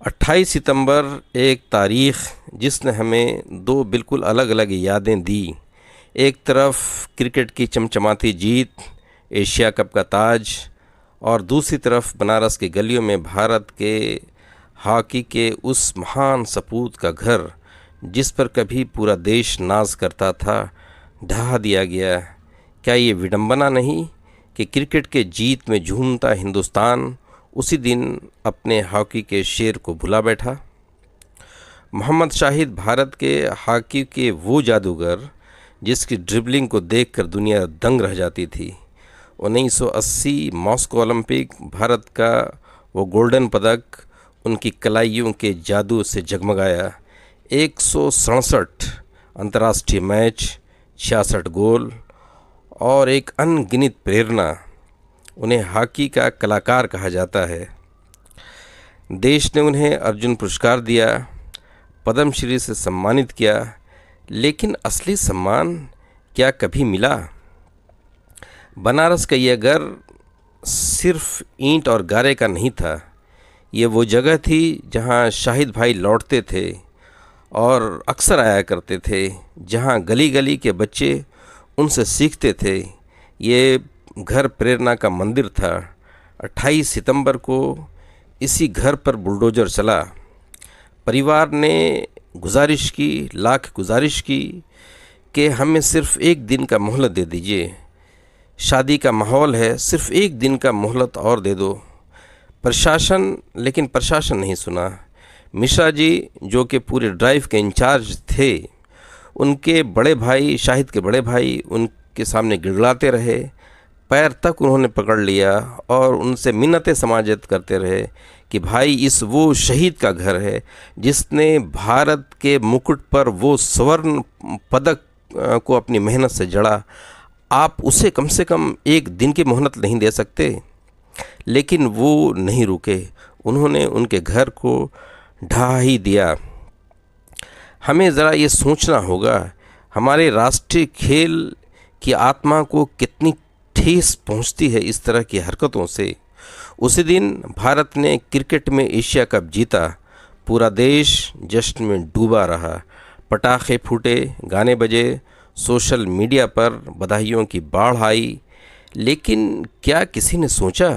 28 सितंबर एक तारीख़ जिसने हमें दो बिल्कुल अलग अलग यादें दी। एक तरफ क्रिकेट की चमचमाती जीत, एशिया कप का ताज, और दूसरी तरफ बनारस की गलियों में भारत के हॉकी के उस महान सपूत का घर जिस पर कभी पूरा देश नाज करता था, ढहा दिया गया। क्या ये विडंबना नहीं कि क्रिकेट के जीत में झूमता हिंदुस्तान उसी दिन अपने हॉकी के शेर को भुला बैठा। मोहम्मद शाहिद भारत के हॉकी के वो जादूगर जिसकी ड्रिबलिंग को देखकर दुनिया दंग रह जाती थी। 1980 मॉस्को ओलंपिक भारत का वो गोल्डन पदक उनकी कलाइयों के जादू से जगमगाया। 167 अंतर्राष्ट्रीय मैच, 66 गोल और एक अनगिनत प्रेरणा। उन्हें हॉकी का कलाकार कहा जाता है। देश ने उन्हें अर्जुन पुरस्कार दिया, पद्मश्री से सम्मानित किया, लेकिन असली सम्मान क्या कभी मिला? बनारस का यह घर सिर्फ ईंट और गारे का नहीं था। ये वो जगह थी जहां शाहिद भाई लौटते थे और अक्सर आया करते थे, जहां गली गली के बच्चे उनसे सीखते थे। ये घर प्रेरणा का मंदिर था। 28 सितंबर को इसी घर पर बुलडोज़र चला। परिवार ने लाख गुजारिश की कि हमें सिर्फ एक दिन का मोहलत दे दीजिए। शादी का माहौल है, सिर्फ एक दिन का मोहलत और दे दो। लेकिन प्रशासन नहीं सुना। मिश्रा जी जो कि पूरे ड्राइव के इंचार्ज थे, उनके बड़े भाई, शाहिद के बड़े भाई उनके सामने गिड़गिड़ाते रहे। पैर तक उन्होंने पकड़ लिया और उनसे मिन्नतें समाजत करते रहे कि भाई इस वो शहीद का घर है जिसने भारत के मुकुट पर वो स्वर्ण पदक को अपनी मेहनत से जड़ा। आप उसे कम से कम एक दिन की मोहलत नहीं दे सकते? लेकिन वो नहीं रुके। उन्होंने उनके घर को ढहा ही दिया। हमें ज़रा ये सोचना होगा, हमारे राष्ट्रीय खेल की आत्मा को कितनी ठेस पहुंचती है इस तरह की हरकतों से। उसी दिन भारत ने क्रिकेट में एशिया कप जीता। पूरा देश जश्न में डूबा रहा। पटाखे फूटे, गाने बजे, सोशल मीडिया पर बधाइयों की बाढ़ आई। लेकिन क्या किसी ने सोचा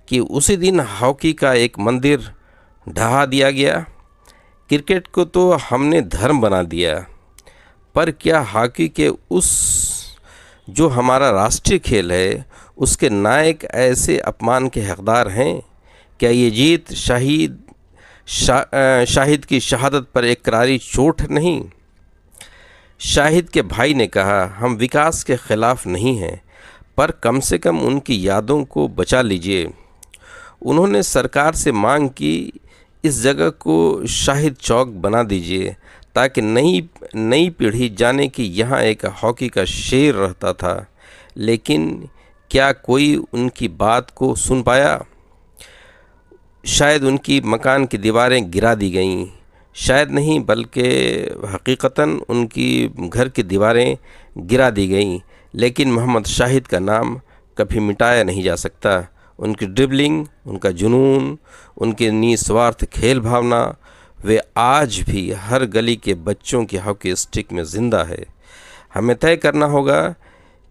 कि उसी दिन हॉकी का एक मंदिर ढहा दिया गया? क्रिकेट को तो हमने धर्म बना दिया, पर क्या हॉकी के उस जो हमारा राष्ट्रीय खेल है उसके नायक ऐसे अपमान के हकदार हैं? क्या ये जीत शाहिद की शहादत पर एक करारी चोट नहीं? शाहिद के भाई ने कहा, हम विकास के ख़िलाफ़ नहीं हैं, पर कम से कम उनकी यादों को बचा लीजिए। उन्होंने सरकार से मांग की, इस जगह को शाहिद चौक बना दीजिए ताकि नई पीढ़ी जाने कि यहाँ एक हॉकी का शेर रहता था। लेकिन क्या कोई उनकी बात को सुन पाया? शायद उनकी मकान की दीवारें गिरा दी गईं। शायद नहीं, बल्कि हकीकतन उनकी घर की दीवारें गिरा दी गईं। लेकिन मोहम्मद शाहिद का नाम कभी मिटाया नहीं जा सकता। उनकी ड्रिबलिंग, उनका जुनून, उनकी निस्वार्थ खेल भावना, वे आज भी हर गली के बच्चों की हॉकी स्टिक में ज़िंदा है। हमें तय करना होगा,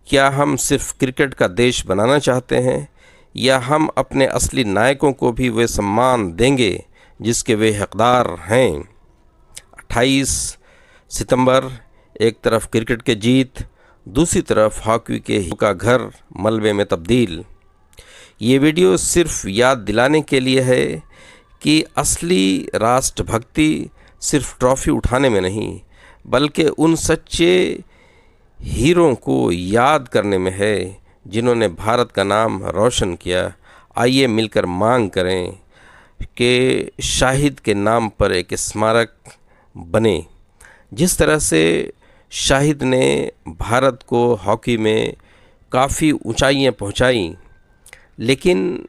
क्या हम सिर्फ क्रिकेट का देश बनाना चाहते हैं, या हम अपने असली नायकों को भी वे सम्मान देंगे जिसके वे हकदार हैं। 28 सितंबर, एक तरफ क्रिकेट की जीत, दूसरी तरफ हॉकी का घर मलबे में तब्दील। ये वीडियो सिर्फ याद दिलाने के लिए है कि असली राष्ट्रभक्ति सिर्फ ट्रॉफ़ी उठाने में नहीं, बल्कि उन सच्चे हीरों को याद करने में है जिन्होंने भारत का नाम रोशन किया। आइए मिलकर मांग करें कि शाहिद के नाम पर एक स्मारक बने। जिस तरह से शाहिद ने भारत को हॉकी में काफ़ी ऊंचाइयां पहुंचाई, लेकिन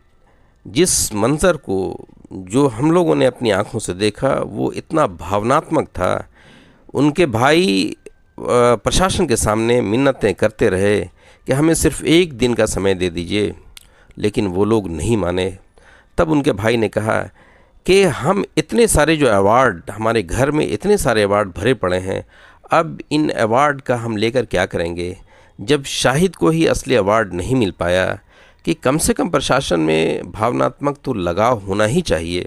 जिस मंज़र को जो हम लोगों ने अपनी आँखों से देखा वो इतना भावनात्मक था। उनके भाई प्रशासन के सामने मिन्नतें करते रहे कि हमें सिर्फ एक दिन का समय दे दीजिए, लेकिन वो लोग नहीं माने। तब उनके भाई ने कहा कि हम इतने सारे जो अवार्ड, हमारे घर में इतने सारे अवार्ड भरे पड़े हैं, अब इन अवार्ड का हम लेकर क्या करेंगे जब शाहिद को ही असली अवार्ड नहीं मिल पाया। कि कम से कम प्रशासन में भावनात्मक तो लगाव होना ही चाहिए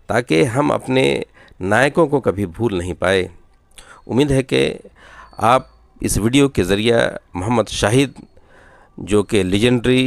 ताकि हम अपने नायकों को कभी भूल नहीं पाए। उम्मीद है कि आप इस वीडियो के ज़रिए मोहम्मद शाहिद, जो कि लेजेंडरी